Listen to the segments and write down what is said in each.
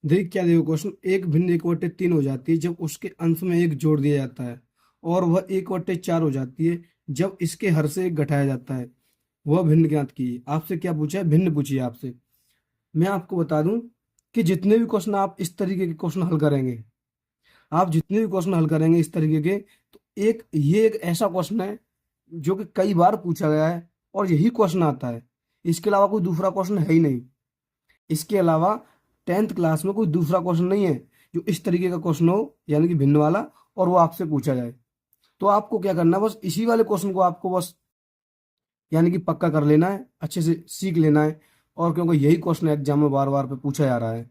देख क्या देखो क्वेश्चन, एक भिन्न एक बटे तीन हो जाती है जब उसके अंश में एक जोड़ दिया जाता है, और वह एक बटे चार हो जाती है जब इसके हर से एक घटाया जाता है। वह भिन्न ज्ञात कीजिए। आपसे क्या पूछा है? भिन्न पूछिए आपसे। मैं आपको बता दूं कि जितने भी क्वेश्चन आप इस तरीके के क्वेश्चन हल करेंगे, आप जितने भी क्वेश्चन हल करेंगे इस तरीके के, तो एक ऐसा क्वेश्चन है जो कि कई बार पूछा गया है और यही क्वेश्चन आता है। इसके अलावा कोई दूसरा क्वेश्चन है ही नहीं। इसके अलावा टेंथ क्लास में कोई दूसरा क्वेश्चन नहीं है जो इस तरीके का क्वेश्चन हो, यानी कि भिन्न वाला, और वो आपसे पूछा जाए। तो आपको क्या करना है, बस इसी वाले क्वेश्चन को आपको बस यानी कि पक्का कर लेना है, अच्छे से सीख लेना है। और क्योंकि यही क्वेश्चन एग्जाम में बार बार पे पूछा जा रहा है,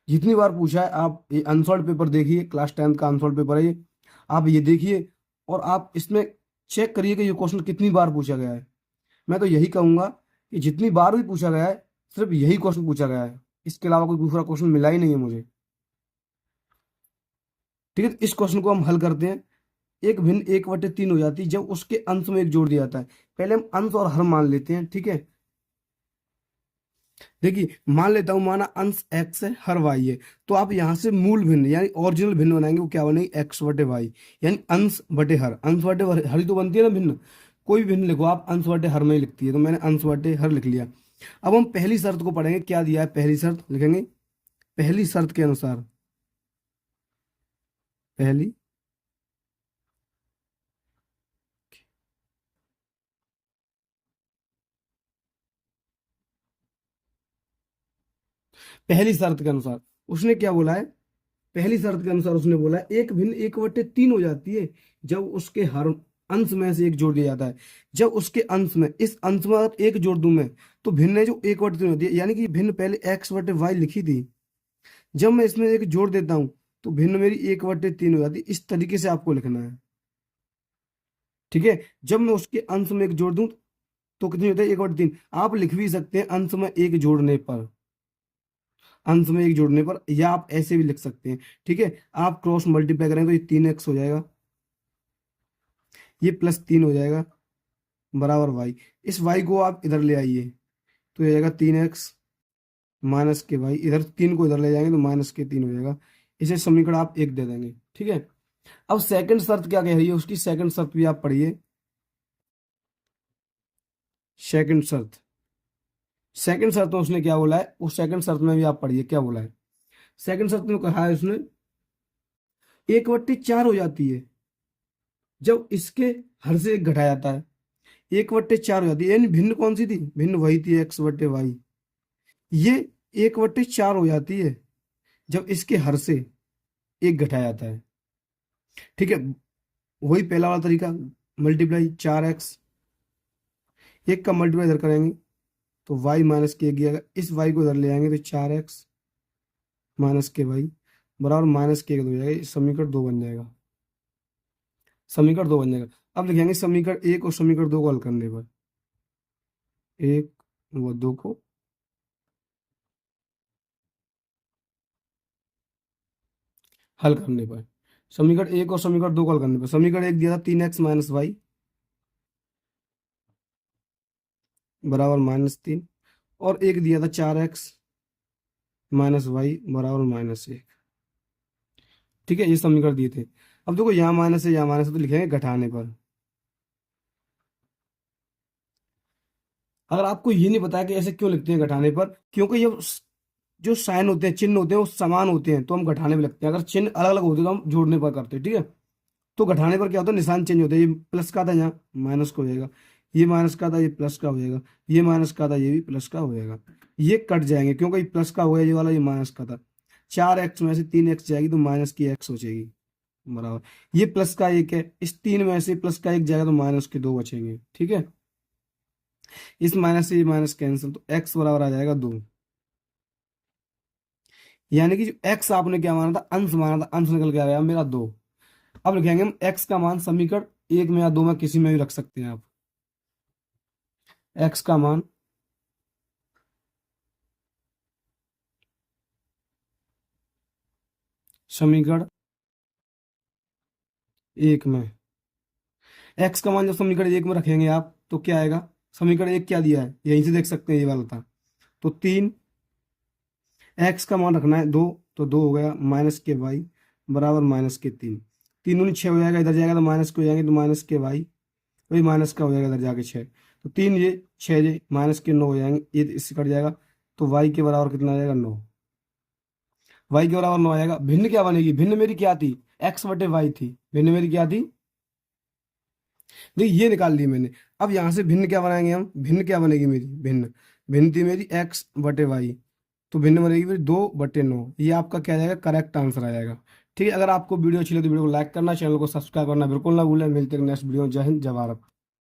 जितनी बार पूछा है, आप ये अनसॉल्व पेपर देखिए, क्लास टेंथ का अनसॉल्व पेपर है ये, आप ये देखिए और आप इसमें चेक करिए कि ये क्वेश्चन कितनी बार पूछा गया है। मैं तो यही कहूंगा कि जितनी बार भी पूछा गया है, सिर्फ यही क्वेश्चन पूछा गया है, इसके अलावा कोई दूसरा क्वेश्चन मिला ही नहीं है मुझे। ठीक है, तो इस क्वेश्चन को हम हल करते हैं। एक भिन्न एक बटे तीन हो जाती है जब उसके अंश में एक जोड़ दिया जाता है। पहले हम अंश और हर मान लेते हैं, ठीक है। देखिए, मान लेता हूं, माना अंश एक्स है, हर वाई है। तो आप यहां से मूल भिन्न यानी ओरिजिनल भिन्न बनाएंगे, वो क्या बनेगी? एक्स बटे वाई, यानी अंश बटे हर। अंश बटे हर ही तो बनती है ना भिन्न। कोई भी भिन्न लिखो आप, अंश बटे हर में ही लिखती है, तो मैंने अंश बटे हर लिख लिया। अब हम पहली शर्त को पढ़ेंगे, क्या दिया है? पहली शर्त लिखेंगे। पहली शर्त के अनुसार, पहली पहली शर्त के अनुसार उसने क्या बोला है? पहली शर्त के अनुसार उसने बोला है एक भिन्न एक बटे तीन हो जाती है जब उसके हर अंश में से एक जोड़ दिया जाता है। जब उसके अंश में, इस अंश में अगर एक जोड़ दूं मैं, तो भिन्न है जो एक बटे तीन होती है, यानी कि भिन्न पहले एक्स बटे वाई लिखी थी, जब मैं इसमें एक जोड़ देता हूं तो भिन्न मेरी एक बटे तीन हो जाती है। इस तरीके से आपको लिखना है, ठीक है। जब मैं उसके अंश में एक जोड़ दूं तो कितनी होता है? एक बटे तीन। आप लिख भी सकते हैं अंश में एक जोड़ने पर, अंश में एक जोड़ने पर, या आप ऐसे भी लिख सकते हैं, ठीक है। आप क्रॉस मल्टीप्लाई करेंगे तो ये तीन एक्स हो जाएगा, ये प्लस तीन हो जाएगा, बराबर वाई। इस वाई को आप इधर ले आइए तो ये जाएगा तीन एक्स माइनस के वाई, इधर तीन को इधर ले जाएंगे तो माइनस के तीन हो जाएगा। इसे समीकरण आप एक दे देंगे, ठीक है। अब सेकंड शर्त क्या कह रही है? उसकी सेकंड शर्त भी आप पढ़िए। सेकंड शर्त, सेकंड शर्त में उसने क्या बोला है? उस सेकंड शर्त में भी आप पढ़िए क्या बोला है। सेकंड शर्त में कहा है उसने एक बट्टी चार हो जाती है जब इसके हर से एक घटाया जाता है। एक बट्टे चार हो जाती है, यानी भिन्न कौन सी थी? भिन्न वही थी, एक्स बट्टे वाई। ये एक बट्टे चार हो जाती है जब इसके हर से एक घटाया जाता है, ठीक है। वही पहला वाला तरीका, मल्टीप्लाई चार एक्स, एक का मल्टीप्लाई इधर करेंगे तो वाई माइनस के एक आएगा, इस वाई को इधर ले आएंगे तो चार एक्स माइनस के वाई बराबर माइनस के एक हो जाएगा। इस समीकरण दो बन जाएगा, समीकरण दो बन जाएगा। अब लिखेंगे समीकरण एक और समीकरण दो को हल करने पर, एक व दो को हल करने पर, समीकरण एक और समीकरण दो को हल करने पर, समीकरण एक दिया था तीन एक्स माइनस वाई बराबर माइनस तीन, और एक दिया था चार एक्स माइनस वाई बराबर माइनस एक, ठीक है। ये समीकरण दिए थे। अब देखो यहाँ माइनस है यहाँ माइनस है, तो लिखेंगे घटाने पर। अगर आपको ये नहीं पता है कि ऐसे क्यों लिखते हैं घटाने पर, क्योंकि ये जो साइन होते हैं, चिन्ह होते हैं, वो समान होते हैं तो हम घटाने में लगते हैं। अगर चिन्ह अलग अलग होते हैं तो हम जोड़ने पर करते हैं, ठीक है। तो घटाने पर क्या होता है? निशान चेंज होता है। ये प्लस का था, यहाँ माइनस का हो जाएगा। ये माइनस का था, ये प्लस का हो जाएगा। ये माइनस का था, ये भी प्लस का हो जाएगा। ये कट जाएंगे क्योंकि ये प्लस का हो गया, ये वाला ये माइनस का था। चार एक्स में से तीन एक्स जाएगी तो माइनस की एक्स हो जाएगी बराबर। ये प्लस का एक है, इस तीन में से प्लस का एक जाएगा तो माइनस के दो बचेंगे, ठीक है। इस माइनस से ये माइनस कैंसिल, तो एक्स बराबर आ जाएगा दो। यानी कि जो एक्स आपने क्या माना था? अंश माना था, अंश निकल के आ गया मेरा दो। अब लिखेंगे हम एक्स का मान, समीकरण एक में या दो में किसी में भी रख सकते हैं आप। एक्स का मान समीकरण एक में, एक्स का मान जब समीकरण एक में रखेंगे आप तो क्या आएगा? समीकरण एक क्या दिया है? यहीं से देख सकते हैं, ये वाला था। तो तीन एक्स का मान रखना है 2, तो 2 हो गया माइनस के वाई बराबर माइनस के 3। 3 दूनी 6 हो जाएगा, इधर जाएगा तो माइनस के हो जाएंगे, तो माइनस के वाई वही माइनस का हो जाएगा इधर जाके 6, तो 3 ये 6 ये माइनस के 9 हो जाएंगे, ये इससे कट जाएगा, तो वाई के बराबर कितना आ जाएगा 9। वाई के बराबर 9 आएगा। भिन्न क्या बनेगी, भिन्न मेरी क्या थी, एक्स बटे वाई थी, भिन्न मेरी क्या थी, देखिए ये निकाल ली मैंने। अब यहाँ से भिन्न क्या बनाएंगे हम, भिन्न क्या बनेगी मेरी, भिन्न भिन्न थी मेरी एक्स बटे वाई, तो भिन्न बनेगी मेरी 2/9। ये आपका क्या जाएगा, करेक्ट आंसर आ जाएगा। ठीक है, अगर आपको वीडियो अच्छी लगे तो वीडियो को लाइक करना, चैनल को सब्सक्राइब करना बिल्कुल ना भूलें। मिलते हैं नेक्स्ट वीडियो में। जय हिंद, जय भारत।